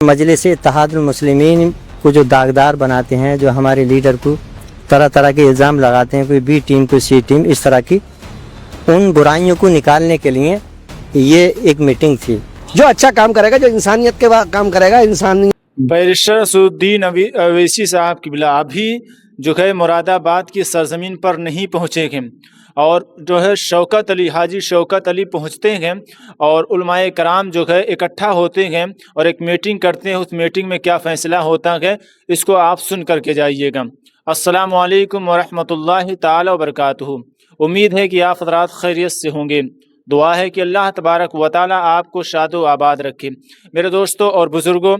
मजलिस इत्तेहादुल मुस्लिमीन को जो दागदार बनाते हैं, जो हमारे लीडर को तरह तरह के इल्ज़ाम लगाते हैं, कोई बी टीम कोई सी टीम, इस तरह की उन बुराइयों को निकालने के लिए ये एक मीटिंग थी। जो अच्छा काम करेगा, जो इंसानियत के काम करेगा, इंसानियत। बैरिस्टर असदुद्दीन अवैसी साहब किबला अभी जो है मुरादाबाद की सरजमीन पर नहीं पहुँचे हैं और जो है शौकत अली हाजी शौकत अली पहुँचते हैं और उलमाए कराम जो है इकट्ठा होते हैं और एक मीटिंग करते हैं। उस मीटिंग में क्या फ़ैसला होता है इसको आप सुन करके जाइएगा। अस्सलामु अलैकुम वरहमतुल्लाहि ताला वबरकातुहू। उम्मीद है कि आप हज़रात खैरियत से होंगे। दुआ है कि अल्लाह तबारक व तआला आपको शादो आबाद रखे। मेरे दोस्तों और बुज़ुर्गों,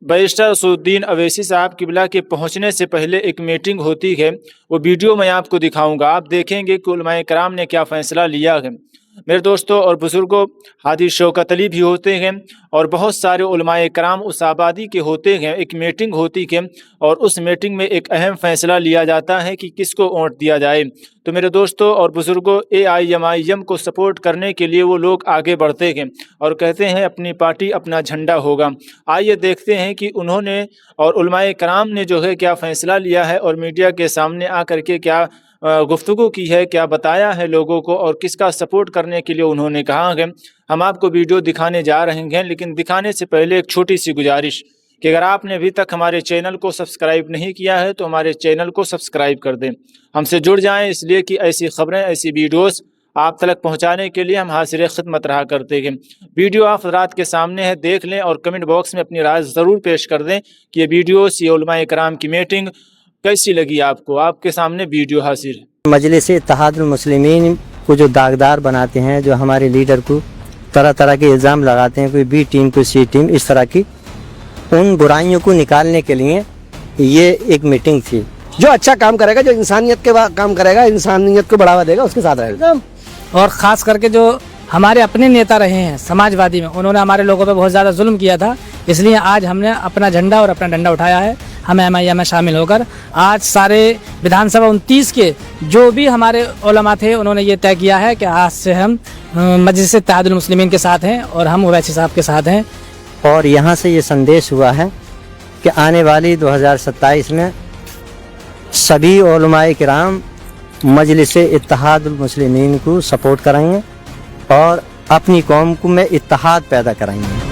बैरिस्टर असदुद्दीन अवैसी साहब किबला के पहुंचने से पहले एक मीटिंग होती है, वो वीडियो मैं आपको दिखाऊंगा। आप देखेंगे कि उलमाए कराम ने क्या फ़ैसला लिया है। मेरे दोस्तों और बुज़ुर्गों, हाजी शौकत अली भी होते हैं और बहुत सारे उलमाए कराम उस आबादी के होते हैं। एक मीटिंग होती है और उस मीटिंग में एक अहम फ़ैसला लिया जाता है कि किसको वोट दिया जाए। तो मेरे दोस्तों और बुज़ुर्गों, AIMIM को सपोर्ट करने के लिए वो लोग आगे बढ़ते हैं और कहते हैं अपनी पार्टी अपना झंडा होगा। आइए देखते हैं कि उन्होंने और उलमाए कराम ने जो है क्या फ़ैसला लिया है और मीडिया के सामने आकर के क्या गुफ्तगू की है, क्या बताया है लोगों को और किसका सपोर्ट करने के लिए उन्होंने कहा है। हम आपको वीडियो दिखाने जा रहे हैं, लेकिन दिखाने से पहले एक छोटी सी गुजारिश कि अगर आपने अभी तक हमारे चैनल को सब्सक्राइब नहीं किया है तो हमारे चैनल को सब्सक्राइब कर दें, हमसे जुड़ जाएं, इसलिए कि ऐसी खबरें, ऐसी वीडियोस आप तक पहुंचाने के लिए हम हाजिर खिदमत रहा करते हैं। वीडियो आप हज़रात के सामने है, देख लें और कमेंट बॉक्स में अपनी राय ज़रूर पेश कर दें कि ये वीडियोस, ये उलमाए कराम की मीटिंग कैसी लगी आपको। आपके सामने वीडियो हाजिर है। मजलिस इत्तेहादुल मुस्लिमीन को जो दागदार बनाते हैं, जो हमारे लीडर को तरह तरह के इल्ज़ाम लगाते हैं, कोई बी टीम कोई सी टीम, इस तरह की उन बुराइयों को निकालने के लिए ये एक मीटिंग थी। जो अच्छा काम करेगा, जो इंसानियत के काम करेगा, इंसानियत को बढ़ावा देगा, उसके साथ रहेगा। और ख़ास करके जो हमारे अपने नेता रहे हैं समाजवादी में, उन्होंने हमारे लोगों पे बहुत ज़्यादा जुल्म किया था। इसलिए आज हमने अपना झंडा और अपना डंडा उठाया है। हम MIM में शामिल होकर आज सारे विधानसभा 29 के जो भी हमारे उलमा थे, उन्होंने ये तय किया है कि आज से हम मजलिस इत्तेहादुल मुस्लिमीन के साथ हैं और हम अवैसी साहब के साथ हैं। और यहाँ से ये संदेश हुआ है कि आने वाली 2027 में सभी उलमाए किराम मजलिस इत्तेहादुल मुस्लिमीन को सपोर्ट करेंगे और अपनी कौम को में इत्तेहाद पैदा कराएंगे।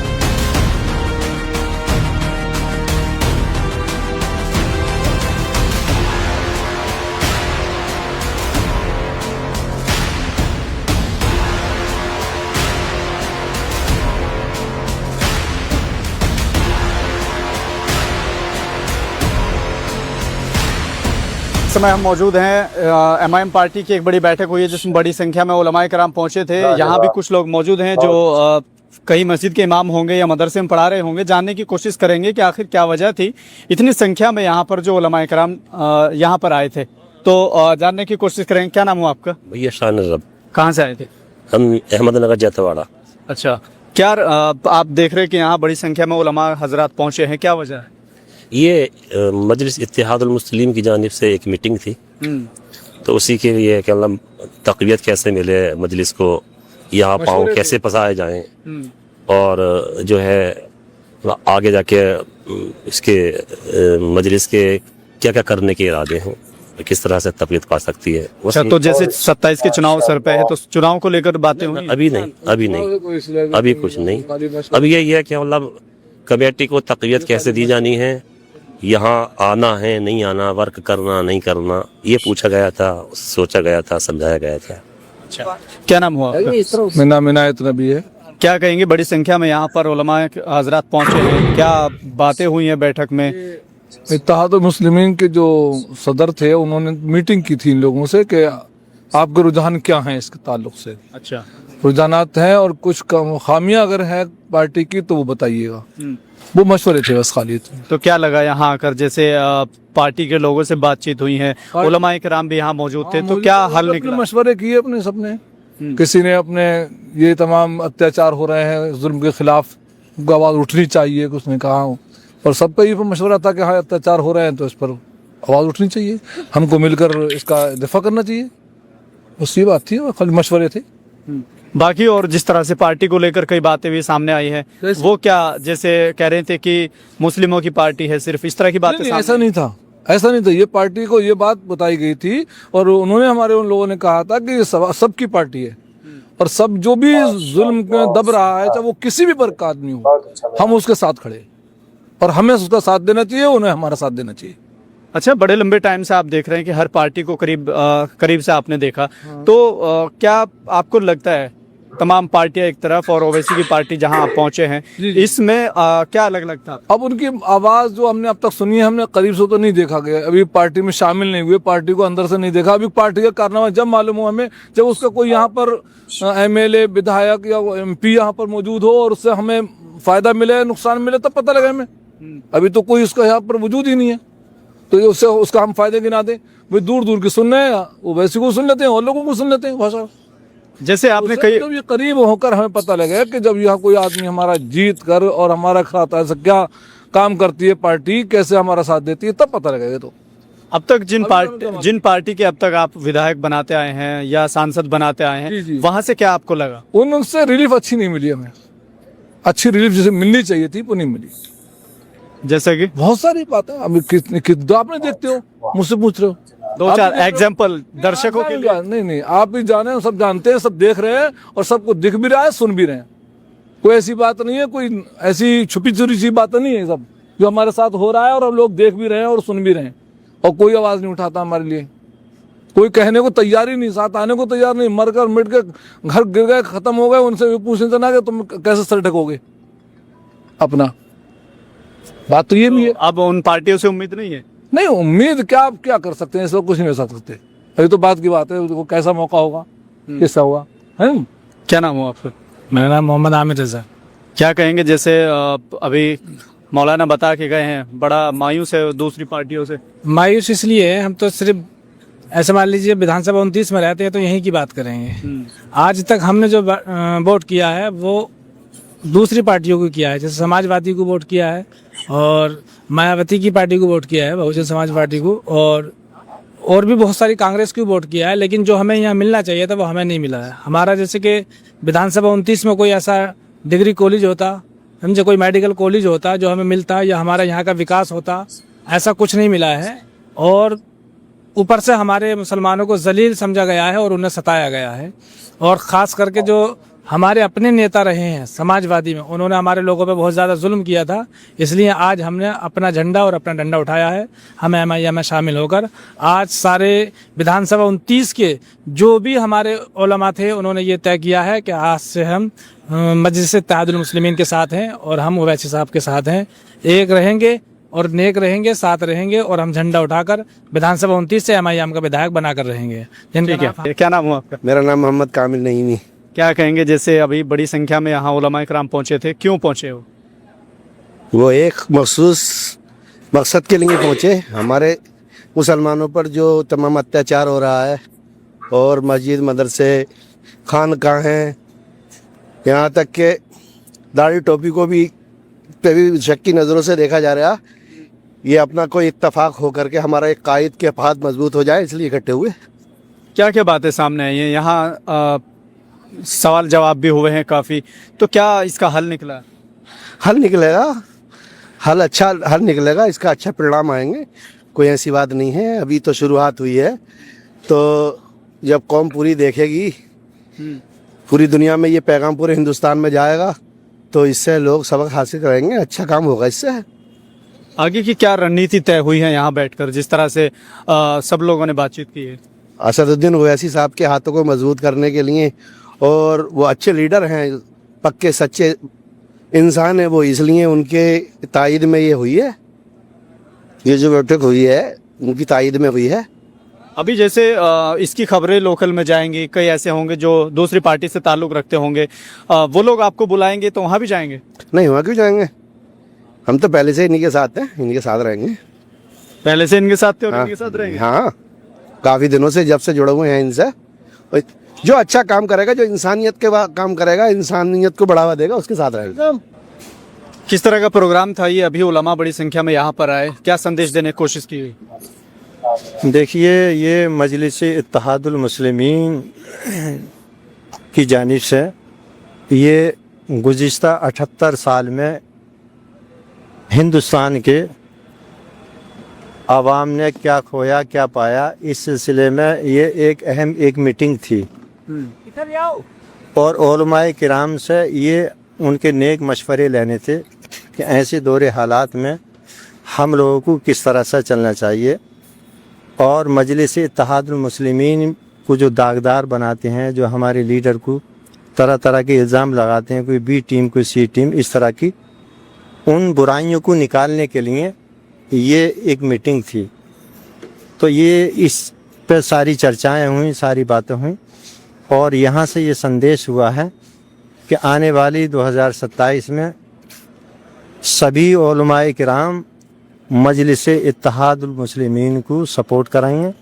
इस समय हम मौजूद हैं MIM पार्टी की एक बड़ी बैठक हुई है जिसमें बड़ी संख्या में उलमाए कराम पहुंचे थे। यहाँ भी कुछ लोग मौजूद हैं जो कहीं मस्जिद के इमाम होंगे या मदरसे में पढ़ा रहे होंगे। जानने की कोशिश करेंगे कि आखिर क्या वजह थी इतनी संख्या में यहाँ पर जो उलमाए कराम यहाँ पर आए थे। तो जानने की कोशिश करेंगे। क्या नाम हुआ आपका? भैया शान रब। कहाँ से आए थे? हम अहमदनगर जैतवाड़ा। अच्छा, क्या आप देख रहे हैं कि यहाँ बड़ी संख्या में उलमा हजरात पहुँचे हैं, क्या वजह है? ये मजलिस इत्तेहादुल मुस्लिम की जानिब से एक मीटिंग थी, तो उसी के लिए क्या तक़वियत कैसे मिले मजलिस को, यहाँ पाँव कैसे पसाए जाएं और जो है आगे जाके इसके मजलिस के क्या क्या करने के इरादे हैं, किस तरह से तक़वियत पा सकती है। अच्छा, तो जैसे 27 के चुनाव सर पे है तो चुनाव को लेकर बातें हुई? अभी नहीं, अभी कुछ नहीं। अभी यही है कि मतलब कमेटी को तक़वियत कैसे दी जानी है, यहाँ आना है नहीं आना, वर्क करना नहीं करना, ये पूछा गया था, सोचा गया था, समझाया गया था। अच्छा, क्या नाम हुआ आपका? मेरा नाम इनायत नबी है। क्या कहेंगे, बड़ी संख्या में यहाँ पर उलमा हजरात पहुँचे हैं, क्या बातें हुई हैं बैठक में? इत्तेहादुल मुस्लिमीन के जो सदर थे उन्होंने मीटिंग की थी इन लोगों से कि आपके रुझान क्या हैं इसके ताल्लुक से। अच्छा, रुझानात हैं और कुछ खामियां अगर है पार्टी की तो वो बताइएगा। वो मशवरे थे बस खाली। तो क्या लगा यहाँ आकर, जैसे पार्टी के लोगों से बातचीत हुई है, उलमाए किराम भी यहाँ मौजूद थे, तो क्या हल निकला? मशवरे किए अपने सबने, किसी ने अपने ये तमाम अत्याचार हो रहे हैं जुल्म के खिलाफ आवाज़ उठनी चाहिए, उसने कहा, और सबका ये मशवरा था कि हाँ अत्याचार हो रहे हैं तो इस पर आवाज़ उठनी चाहिए, हमको मिलकर इसका दिफा करना चाहिए। बस ये बात थी, खाली मशवरे थे। बाकी और जिस तरह से पार्टी को लेकर कई बातें भी सामने आई है, वो क्या, जैसे कह रहे थे कि मुस्लिमों की पार्टी है, सिर्फ इस तरह की बातें नहीं, सामने ऐसा नहीं था, ऐसा नहीं था। ये पार्टी को ये बात बताई गई थी और उन्होंने हमारे उन लोगों ने कहा था कि ये सबकी पार्टी है और सब जो भी जुल्म में दब रहा है, चाहे वो किसी भी वर्ग का आदमी हो, हम उसके साथ खड़े और हमें उसका साथ देना चाहिए, उन्हें हमारा साथ देना चाहिए। अच्छा, बड़े लंबे टाइम से आप देख रहे हैं कि हर पार्टी को करीब से आपने देखा, तो क्या आपको लगता है तमाम पार्टियां एक तरफ और ओवैसी की पार्टी जहां आप पहुंचे हैं, इसमें क्या अलग अलग था? अब उनकी आवाज जो हमने अब तक सुनी है, हमने करीब से तो नहीं देखा गया, अभी पार्टी में शामिल नहीं हुए, पार्टी को अंदर से नहीं देखा। अभी पार्टी का कारनामा जब मालूम हो हमें, जब उसका कोई यहाँ पर एमएलए, विधायक या एमपी यहाँ पर मौजूद हो और उससे हमें फायदा मिले, नुकसान मिले, तब पता लगे हमें। अभी तो कोई उसका यहाँ पर वजूद ही नहीं है, तो उससे उसका हम फायदे गिना दें। भाई दूर दूर की सुन रहे हैं, वो वैसे को सुन लेते हैं और लोगों को सुन लेते हैं भाषा। जैसे आपने कई जब ये करीब होकर हमें पता लगे कि जब यहाँ कोई आदमी हमारा जीत कर और हमारा खाता है, क्या काम करती है पार्टी, कैसे हमारा साथ देती है, तब पता लगेगा। तो अब तक जिन पार्टी के अब तक आप विधायक बनाते आए हैं या सांसद बनाते आए हैं, वहां से क्या आपको लगा? उनसे रिलीफ अच्छी नहीं मिली हमें, अच्छी रिलीफ जैसे मिलनी चाहिए थी वो नहीं मिली। जैसे कि बहुत सारी बातें अभी आपने देखते हो, मुझसे पूछ रहे हो, 2-4 एग्जाम्पल दर्शकों के लिए। नहीं, आप भी जाने, सब जानते हैं, सब देख रहे हैं और सबको दिख भी रहा है, सुन भी रहे हैं। कोई ऐसी बात नहीं है, कोई ऐसी छुपी छुरी सी बात नहीं है, सब जो हमारे साथ हो रहा है और हम लोग देख भी रहे हैं और सुन भी रहे हैं, और कोई आवाज नहीं उठाता हमारे लिए, कोई कहने को तैयार ही नहीं, साथ आने को तैयार नहीं। मरकर मिट के घर गिर गए, खत्म हो गए, उनसे भी पूछने से ना कि तुम कैसे सर ढकोगे अपना। बात तो ये भी है। अब उन पार्टियों से उम्मीद नहीं है? नहीं, उम्मीद क्या, आप क्या कर सकते हैं, इस वक्त कुछ नहीं कर सकते। अभी तो बात की बात है, वो कैसा मौका होगा, किससा होगा, है। क्या नाम हो आपका? मेरा नाम मोहम्मद आमिर रजा। क्या कहेंगे, जैसे अभी मौलाना बता के गए हैं, बड़ा मायूस है दूसरी पार्टियों से? मायूस इसलिए है, हम तो सिर्फ ऐसे मान लीजिए विधानसभा 29 में रहते हैं तो यहीं की बात करेंगे। आज तक हमने जो वोट किया है वो दूसरी पार्टियों को किया है, जैसे समाजवादी को वोट किया है और मायावती की पार्टी को वोट किया है, बहुजन समाज पार्टी को, और भी बहुत सारी कांग्रेस को वोट किया है। लेकिन जो हमें यहाँ मिलना चाहिए था वो हमें नहीं मिला है। हमारा जैसे कि विधानसभा 29 में कोई ऐसा डिग्री कॉलेज होता, समझे, कोई मेडिकल कॉलेज होता जो हमें मिलता, या हमारा यहाँ का विकास होता, ऐसा कुछ नहीं मिला है। और ऊपर से हमारे मुसलमानों को जलील समझा गया है और उन्हें सताया गया है। और ख़ास करके जो हमारे अपने नेता रहे हैं समाजवादी में, उन्होंने हमारे लोगों पे बहुत ज़्यादा जुल्म किया था। इसलिए आज हमने अपना झंडा और अपना डंडा उठाया है, हम MIM में शामिल होकर। आज सारे विधानसभा 29 के जो भी हमारे उलमा थे, उन्होंने ये तय किया है कि आज से हम मजलिस इत्तेहादुल मुस्लिमीन के साथ हैं और हम ओवैसी साहब के साथ हैं। एक रहेंगे और नेक रहेंगे, साथ रहेंगे, और हम झंडा उठाकर विधानसभा 29 से MIM का विधायक बनाकर रहेंगे। क्या नाम हो आपका? मेरा नाम मोहम्मद कामिल नईमी। क्या कहेंगे, जैसे अभी बड़ी संख्या में यहाँ उलमाए किराम पहुंचे थे, क्यों पहुंचे हो? वो एक मखसूस मकसद के लिए पहुँचे। हमारे मुसलमानों पर जो तमाम अत्याचार हो रहा है और मस्जिद, मदरसे, खानकाहें, यहाँ तक के दाढ़ी टोपी को भी शक की नज़रों से देखा जा रहा, ये अपना कोई इत्तफाक हो करके हमारा एक कायद के हाथ मजबूत हो जाए, इसलिए इकट्ठे हुए। क्या क्या बातें सामने आई हैं यहाँ? सवाल जवाब भी हुए हैं काफ़ी, तो क्या इसका हल निकला? हल निकलेगा, अच्छा हल निकलेगा, इसका अच्छा परिणाम आएंगे, कोई ऐसी बात नहीं है। अभी तो शुरुआत हुई है, तो जब कौम पूरी देखेगी, पूरी दुनिया में ये पैगाम पूरे हिंदुस्तान में जाएगा, तो इससे लोग सबक हासिल करेंगे, अच्छा काम होगा इससे। आगे की क्या रणनीति तय हुई है यहाँ बैठकर, जिस तरह से सब लोगों ने बातचीत की है? असदुद्दीन ओवैसी साहब के हाथों को मजबूत करने के लिए, और वो अच्छे लीडर हैं, पक्के सच्चे इंसान है वो, इसलिए उनके तायद में ये हुई है, ये जो बैठक हुई है उनकी तायद में हुई है। अभी जैसे इसकी खबरें लोकल में जाएंगी, कई ऐसे होंगे जो दूसरी पार्टी से ताल्लुक़ रखते होंगे, वो लोग आपको बुलाएंगे तो वहाँ भी जाएंगे? नहीं, वहाँ क्यों जाएंगे, हम तो पहले से इन्हीं के साथ हैं, इन्हीं के साथ रहेंगे। पहले से इनके साथ थे और इनके साथ रहेंगे? हाँ, काफ़ी दिनों से जब से जुड़े हुए हैं इनसे। जो अच्छा काम करेगा, जो इंसानियत के काम करेगा, इंसानियत को बढ़ावा देगा, उसके साथ रहेगा। किस तरह का प्रोग्राम था ये? अभी उलमा बड़ी संख्या में यहाँ पर आए, क्या संदेश देने की कोशिश की हुई? देखिए, ये मजलिस इत्तेहादुल मुस्लिमीन की जानिब से ये गुज़िश्ता 78 साल में हिंदुस्तान के आवाम ने क्या खोया क्या पाया, इस सिलसिले में ये एक अहम मीटिंग थी। और उलमाए किराम से ये उनके नेक मशवरे लेने थे कि ऐसे दौरे हालात में हम लोगों को किस तरह से चलना चाहिए। और मजलिस इत्तेहादुल मुस्लिमीन को जो दागदार बनाते हैं, जो हमारे लीडर को तरह तरह के इल्ज़ाम लगाते हैं, कोई बी टीम कोई सी टीम, इस तरह की उन बुराइयों को निकालने के लिए ये एक मीटिंग थी। तो ये इस पे सारी चर्चाएं हुई, सारी बातें हुई और यहाँ से ये संदेश हुआ है कि आने वाली 2027 में सभी उलमाए किराम मजलिस इत्तेहादुल मुस्लिमीन को सपोर्ट कराएंगे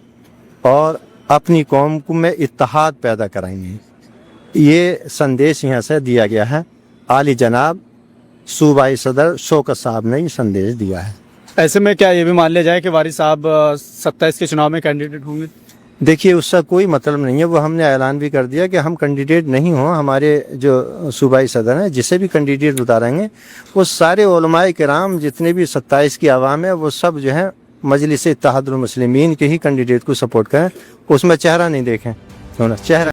और अपनी कौम को में इत्तेहाद पैदा कराएंगे। ये संदेश यहाँ से दिया गया है। आली जनाब सूबाई सदर शौकत साहब ने ये संदेश दिया है। ऐसे में क्या ये भी मान लिया जाए कि वारिस साहब 27 के चुनाव में कैंडिडेट होंगे? देखिए, उसका कोई मतलब नहीं है। वो हमने ऐलान भी कर दिया कि हम कैंडिडेट नहीं हों। हमारे जो सूबाई सदर हैं जिसे भी कैंडिडेट उतारेंगे वो सारे उलमाए किराम जितने भी 27 की आवाम है वो सब जो है मजलिस इत्तेहादुल मुस्लिमीन के ही कैंडिडेट को सपोर्ट करें, उसमें चेहरा नहीं देखें, चेहरा